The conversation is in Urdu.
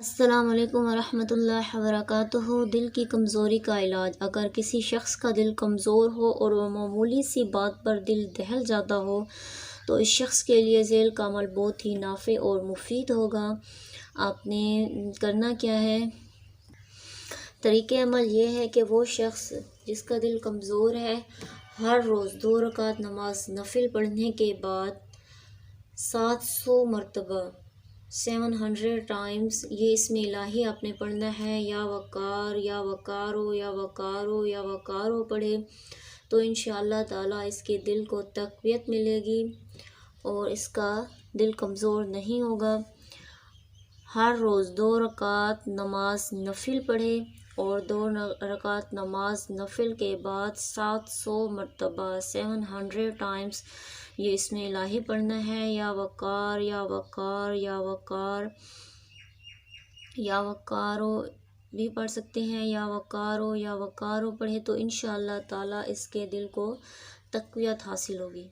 السلام علیکم ورحمۃ اللہ وبرکاتہ۔ دل کی کمزوری کا علاج۔ اگر کسی شخص کا دل کمزور ہو اور وہ معمولی سی بات پر دل دہل جاتا ہو تو اس شخص کے لیے ذیل کا عمل بہت ہی نافع اور مفید ہوگا۔ آپ نے کرنا کیا ہے؟ طریقہ عمل یہ ہے کہ وہ شخص جس کا دل کمزور ہے ہر روز 2 رکعت نماز نفل پڑھنے کے بعد 700 مرتبہ 700 ٹائمز یہ اسم الہی آپ نے پڑھنا ہے، یا وقار یا وقارو یا وقارو یا وقارو پڑھے تو انشاءاللہ تعالی اس کے دل کو تقویت ملے گی اور اس کا دل کمزور نہیں ہوگا۔ ہر روز 2 رکعت نماز نفل پڑھے اور 2 رکعت نماز نفل کے بعد 700 مرتبہ 700 ٹائمز یہ اسم الہی پڑھنا ہے، یا وقار یا وقار یا وقار یا وقارو بھی پڑھ سکتے ہیں، یا وقارو یا وقارو پڑھے تو انشاءاللہ تعالی اس کے دل کو تقویت حاصل ہوگی۔